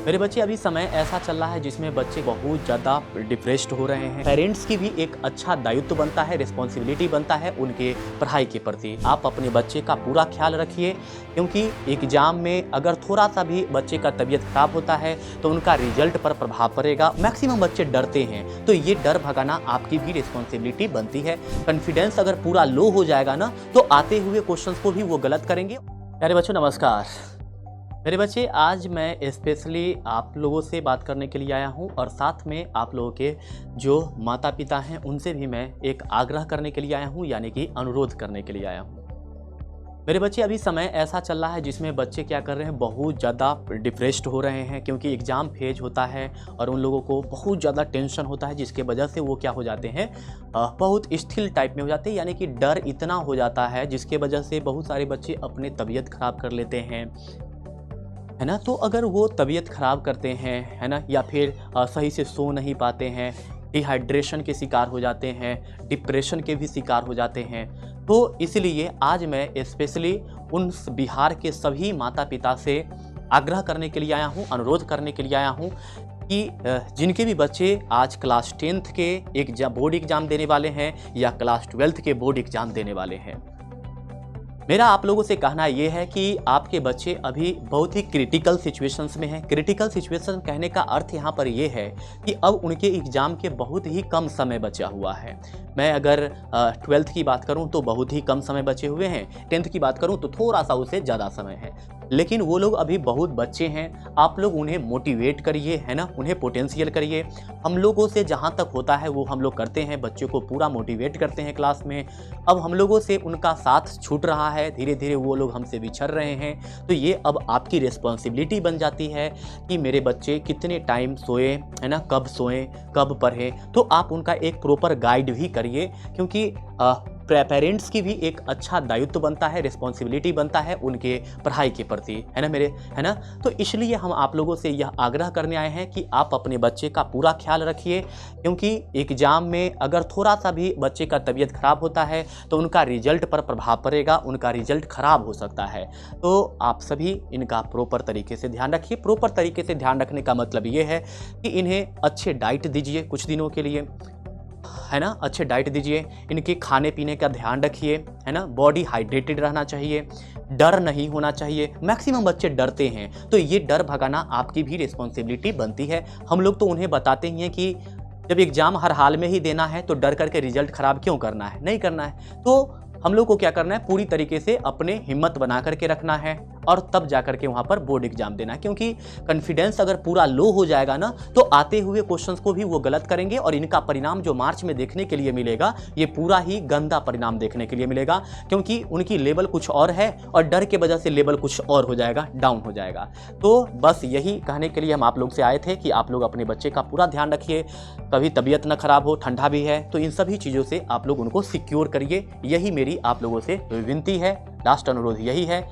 मेरे बच्चे अभी समय ऐसा चल रहा है जिसमें बच्चे बहुत ज़्यादा डिप्रेस्ड हो रहे हैं। पेरेंट्स की भी एक अच्छा दायित्व बनता है, रिस्पॉन्सिबिलिटी बनता है उनके पढ़ाई के प्रति। आप अपने बच्चे का पूरा ख्याल रखिए, क्योंकि एग्जाम में अगर थोड़ा सा भी बच्चे का तबीयत खराब होता है तो उनका रिजल्ट पर प्रभाव पड़ेगा। मैक्सिमम बच्चे डरते हैं, तो ये डर भगाना आपकी भी रिस्पॉन्सिबिलिटी बनती है। कॉन्फिडेंस अगर पूरा लो हो जाएगा ना, तो आते हुए क्वेश्चन को भी वो गलत करेंगे। प्यारे बच्चों नमस्कार। मेरे बच्चे आज मैं स्पेशली आप लोगों से बात करने के लिए आया हूं, और साथ में आप लोगों के जो माता पिता हैं उनसे भी मैं एक आग्रह करने के लिए आया हूं, यानी कि अनुरोध करने के लिए आया हूं। मेरे बच्चे अभी समय ऐसा चल रहा है जिसमें बच्चे क्या कर रहे हैं, बहुत ज़्यादा डिप्रेस्ड हो रहे हैं, क्योंकि एग्ज़ाम फेज होता है और उन लोगों को बहुत ज़्यादा टेंशन होता है, जिसके वजह से वो क्या हो जाते हैं, बहुत स्थिल टाइप में हो जाते हैं। यानी कि डर इतना हो जाता है जिसके वजह से बहुत सारे बच्चे अपने तबीयत ख़राब कर लेते हैं, है ना। तो अगर वो तबीयत ख़राब करते हैं, है ना, या फिर सही से सो नहीं पाते हैं, डिहाइड्रेशन के शिकार हो जाते हैं, डिप्रेशन के भी शिकार हो जाते हैं, तो इसलिए आज मैं स्पेशली उन बिहार के सभी माता पिता से आग्रह करने के लिए आया हूँ, अनुरोध करने के लिए आया हूँ कि जिनके भी बच्चे आज क्लास 10th के बोर्ड एग्ज़ाम देने वाले हैं या क्लास 12th के बोर्ड एग्ज़ाम देने वाले हैं, मेरा आप लोगों से कहना यह है कि आपके बच्चे अभी बहुत ही क्रिटिकल सिचुएशंस में हैं। क्रिटिकल सिचुएशन कहने का अर्थ यहाँ पर यह है कि अब उनके एग्ज़ाम के बहुत ही कम समय बचा हुआ है। मैं अगर 12th की बात करूँ तो बहुत ही कम समय बचे हुए हैं, 10th की बात करूँ तो थोड़ा सा उससे ज़्यादा समय है, लेकिन वो लोग अभी बहुत बच्चे हैं। आप लोग उन्हें मोटिवेट करिए, है ना, उन्हें पोटेंशियल करिए। हम लोगों से जहाँ तक होता है वो हम लोग करते हैं, बच्चों को पूरा मोटिवेट करते हैं क्लास में। अब हम लोगों से उनका साथ छूट रहा है, धीरे धीरे वो लोग हमसे बिछड़ रहे हैं, तो ये अब आपकी रिस्पॉन्सिबिलिटी बन जाती है कि मेरे बच्चे कितने टाइम सोए, है ना, कब सोएं, कब पढ़ें। तो आप उनका एक प्रॉपर गाइड भी करिए, क्योंकि पेरेंट्स की भी एक अच्छा दायित्व बनता है, रिस्पॉन्सिबिलिटी बनता है उनके पढ़ाई के प्रति, है ना मेरे, है ना। तो इसलिए हम आप लोगों से यह आग्रह करने आए हैं कि आप अपने बच्चे का पूरा ख्याल रखिए, क्योंकि एग्ज़ाम में अगर थोड़ा सा भी बच्चे का तबीयत खराब होता है तो उनका रिजल्ट पर प्रभाव पड़ेगा, उनका रिजल्ट खराब हो सकता है। तो आप सभी इनका प्रॉपर तरीके से ध्यान रखिए। प्रॉपर तरीके से ध्यान रखने का मतलब ये है कि इन्हें अच्छे डाइट दीजिए कुछ दिनों के लिए, है ना, अच्छे डाइट दीजिए, इनके खाने पीने का ध्यान रखिए, है ना, बॉडी हाइड्रेटेड रहना चाहिए, डर नहीं होना चाहिए। मैक्सिमम बच्चे डरते हैं, तो ये डर भगाना आपकी भी रिस्पॉन्सिबिलिटी बनती है। हम लोग तो उन्हें बताते ही हैं कि जब एग्ज़ाम हर हाल में ही देना है तो डर करके रिजल्ट ख़राब क्यों करना है, नहीं करना है। तो हम लोग को क्या करना है, पूरी तरीके से अपने हिम्मत बना करके रखना है और तब जा करके वहाँ पर बोर्ड एग्जाम देना है, क्योंकि कॉन्फिडेंस अगर पूरा लो हो जाएगा ना, तो आते हुए क्वेश्चंस को भी वो गलत करेंगे और इनका परिणाम जो मार्च में देखने के लिए मिलेगा, ये पूरा ही गंदा परिणाम देखने के लिए मिलेगा, क्योंकि उनकी लेवल कुछ और है और डर के वजह से लेवल कुछ और हो जाएगा, डाउन हो जाएगा। तो बस यही कहने के लिए हम आप लोग से आए थे कि आप लोग अपने बच्चे का पूरा ध्यान रखिए, कभी तबीयत ना खराब हो, ठंडा भी है तो इन सभी चीज़ों से आप लोग उनको सिक्योर करिए। यही मेरी आप लोगों से विनती है, लास्ट अनुरोध यही है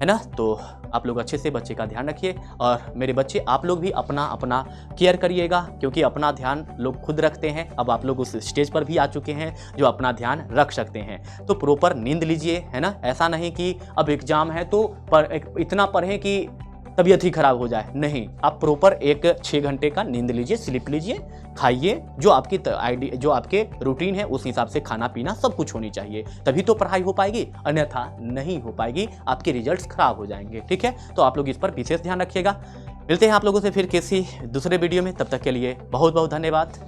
ना। तो आप लोग अच्छे से बच्चे का ध्यान रखिए, और मेरे बच्चे आप लोग भी अपना अपना केयर करिएगा, क्योंकि अपना ध्यान लोग खुद रखते हैं। अब आप लोग उस स्टेज पर भी आ चुके हैं जो अपना ध्यान रख सकते हैं, तो प्रॉपर नींद लीजिए, है ना। ऐसा नहीं कि अब एग्जाम है तो इतना पढ़ें कि तबीयत ही खराब हो जाए, नहीं। आप प्रॉपर 6 घंटे का नींद लीजिए, स्लीप लीजिए, खाइए, जो आपकी जो आपके रूटीन है उस हिसाब से खाना पीना सब कुछ होनी चाहिए, तभी तो पढ़ाई हो पाएगी, अन्यथा नहीं हो पाएगी, आपके रिजल्ट्स खराब हो जाएंगे, ठीक है। तो आप लोग इस पर विशेष ध्यान रखिएगा। मिलते हैं आप लोगों से फिर किसी दूसरे वीडियो में, तब तक के लिए बहुत बहुत धन्यवाद।